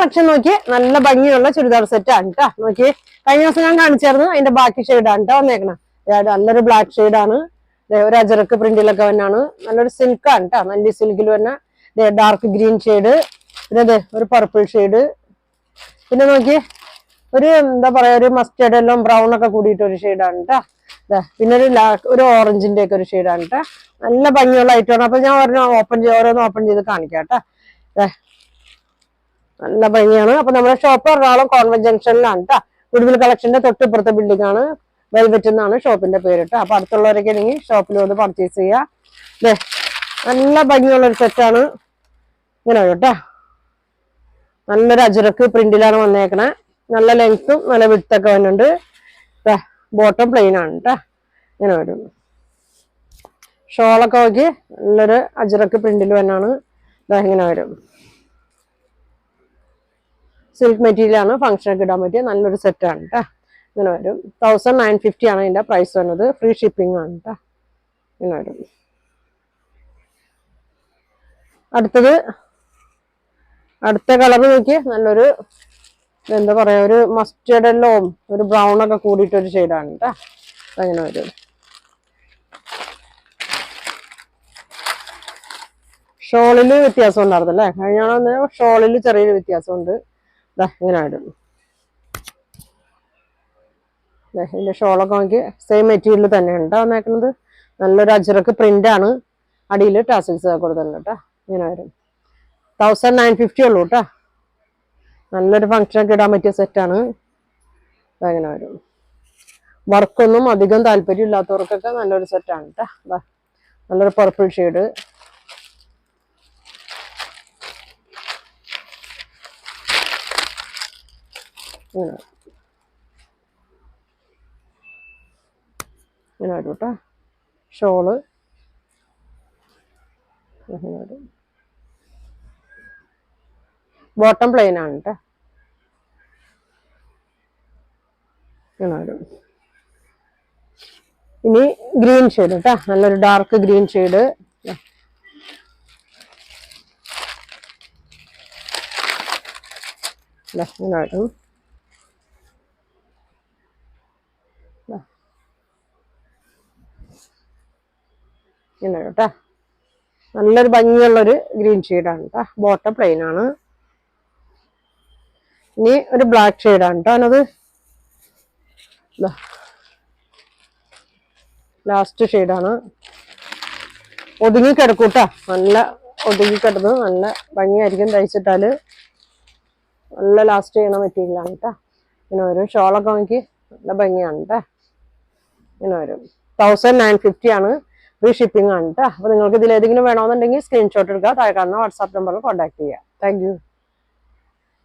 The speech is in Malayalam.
പക്ഷെ നോക്കി നല്ല ഭംഗിയുള്ള ചുരിദാർ സെറ്റ് ആണ് കേട്ടോ. നോക്കി കഴിഞ്ഞ ദിവസം ഞാൻ കാണിച്ചായിരുന്നു, അതിന്റെ ബാക്കി ഷെയ്ഡാണ് കേട്ടോ വന്നേക്കണം. നല്ലൊരു ബ്ലാക്ക് ഷെയ്ഡാണ്, ഒരു അജറക്ക് പ്രിന്റിലൊക്കെ വന്നാണ്. നല്ലൊരു സിൽക്കാണ് കേട്ടോ, നല്ല സിൽക്കിൽ വന്ന ഡാർക്ക് ഗ്രീൻ ഷെയ്ഡ്, പിന്നെ ഒരു പർപ്പിൾ ഷെയ്ഡ്, പിന്നെ നോക്കി ഒരു എന്താ പറയാ ഒരു മസ്റ്റേർഡ് എല്ലാം ബ്രൗൺ ഒക്കെ കൂടിയിട്ട് ഒരു ഷെയ്ഡാണ് കേട്ടോ. പിന്നെ ഒരു ഓറഞ്ചിന്റെ ഒക്കെ ഒരു ഷെയ്ഡാണ് കേട്ടോ. നല്ല ഭംഗിയുള്ള ഐറ്റമാണ്. അപ്പൊ ഞാൻ ഓരോന്ന് ഓപ്പൺ ചെയ്ത് കാണിക്കാം കേട്ടോ. നല്ല ഭംഗിയാണ്. അപ്പൊ നമ്മുടെ ഷോപ്പ് എറണാകുളം കോൺവെന്റ് ജംഗ്ഷനിലാണ് കേട്ടോ. ഗുഡ്വിൽ കളക്ഷന്റെ തൊട്ടിപ്പുറത്തെ ബിൽഡിംഗ് ആണ്, വെൽവെറ്റ് എന്നാണ് ഷോപ്പിന്റെ പേര് കേട്ടോ. അപ്പൊ അടുത്തുള്ളവരൊക്കെ ആണെങ്കിൽ ഷോപ്പിൽ വന്ന് പർച്ചേസ് ചെയ്യാം. നല്ല ഭംഗിയുള്ള ഒരു സെറ്റാണ് ഇങ്ങനെ കേട്ടോ. നല്ലൊരു അജറക്ക് പ്രിന്റിലാണ് വന്നേക്കണേ. നല്ല ലെങ്ത്തും നല്ല വിഡ്ത്തൊക്കെ വരുന്നുണ്ട്. ബോട്ടം പ്ലെയിൻ ആണ് കേട്ടോ, ഇങ്ങനെ വരും. ഷോളൊക്കെ നോക്കി നല്ലൊരു അജറക്ക് പ്രിന്റിൽ തന്നെയാണ് ഇങ്ങനെ വരും. സിൽക്ക് മെറ്റീരിയൽ ആണ്, ഫംഗ്ഷനൊക്കെ ഇടാൻ പറ്റിയ നല്ലൊരു സെറ്റാണ് കേട്ടോ. ഇങ്ങനെ വരും. 1950 ആണ് ഇതിന്റെ പ്രൈസ് വരുന്നത്. ഫ്രീ ഷിപ്പിംഗ് ആണ് കേട്ടോ. ഇങ്ങനെ വരും. അടുത്ത കളർ നോക്കി നല്ലൊരു എന്താ പറയാ ഒരു മസ്റ്റേർഡ് എല്ലോ ഒരു ബ്രൗൺ ഒക്കെ കൂടിയിട്ടൊരു ഷെയ്ഡാണ് കേട്ടോ. അങ്ങനെ വരും. ഷോളില് വ്യത്യാസം ഉണ്ടായിരുന്നല്ലേ, കഴിഞ്ഞ ഷോളില് ചെറിയൊരു വ്യത്യാസമുണ്ട്. ഇങ്ങനെ വരും. ഇതിന്റെ ഷോളൊക്കെ നോക്കി സെയിം മെറ്റീരിയൽ തന്നെയാണ് കേട്ടോ വന്നേക്കുന്നത്. നല്ലൊരു അജറക്ക് പ്രിന്റ് ആണ്, അടിയിൽ ടാസിൽസ് കൊടുത്തിട്ടുണ്ട് കേട്ടോ. ഇങ്ങനെ വരും. 1950 ഉള്ളൂ കേട്ടോ. നല്ലൊരു ഫംഗ്ഷനൊക്കെ ഇടാൻ പറ്റിയ സെറ്റാണ്. അങ്ങനെ വരും. വർക്കൊന്നും അധികം താല്പര്യം ഇല്ലാത്തവർക്കൊക്കെ നല്ലൊരു സെറ്റാണ് കേട്ടോ. നല്ലൊരു പർപ്പിൾ ഷെയ്ഡ്, ഇങ്ങനെ വരും കേട്ടോ. ഷോള് വരും. ബോട്ടം പ്ലെയിൻ ആണ് കേട്ടോ. ഇങ്ങനെ വരും. ഇനി ഗ്രീൻ ഷെയ്ഡ് കേട്ടോ, നല്ലൊരു ഡാർക്ക് ഗ്രീൻ ഷെയ്ഡ്. ഇങ്ങനെ വരും. ഇങ്ങനെ കേട്ടോ. നല്ലൊരു ഭംഗിയുള്ളൊരു ഗ്രീൻ ഷെയ്ഡാണ് കേട്ടോ. ബോട്ടം പ്ലെയിൻ ആണ്. ഇനി ഒരു ബ്ലാക്ക് ഷെയ്ഡാണ് കേട്ടോ അതിനത്. ലാസ്റ്റ് ഷെയ്ഡാണ്. ഒതുങ്ങിക്കിടക്കൂട്ടാ, നല്ല ഒതുങ്ങിക്കിടന്ന് നല്ല ഭംഗിയായിരിക്കും തയ്ച്ചിട്ടാല്. നല്ല ലാസ്റ്റ് ചെയ്യണ മെറ്റീരിയലാണ് കേട്ടോ. ഇങ്ങനെ വരും. ഷോളൊക്കെ നോക്കി നല്ല ഭംഗിയാണ് കേട്ടോ. ഇങ്ങനെ വരും. 1950 ആണ്. ഫ്രീ ഷിപ്പിംഗ് ആണ് കേട്ടോ. അപ്പൊ നിങ്ങൾക്ക് ഇതിൽ ഏതെങ്കിലും വേണമെന്നുണ്ടെങ്കിൽ സ്ക്രീൻഷോട്ട് എടുക്കുക, താഴെ കാണുന്ന വാട്സാപ്പ് നമ്പറിൽ കോൺടാക്ട് ചെയ്യുക. Thank you.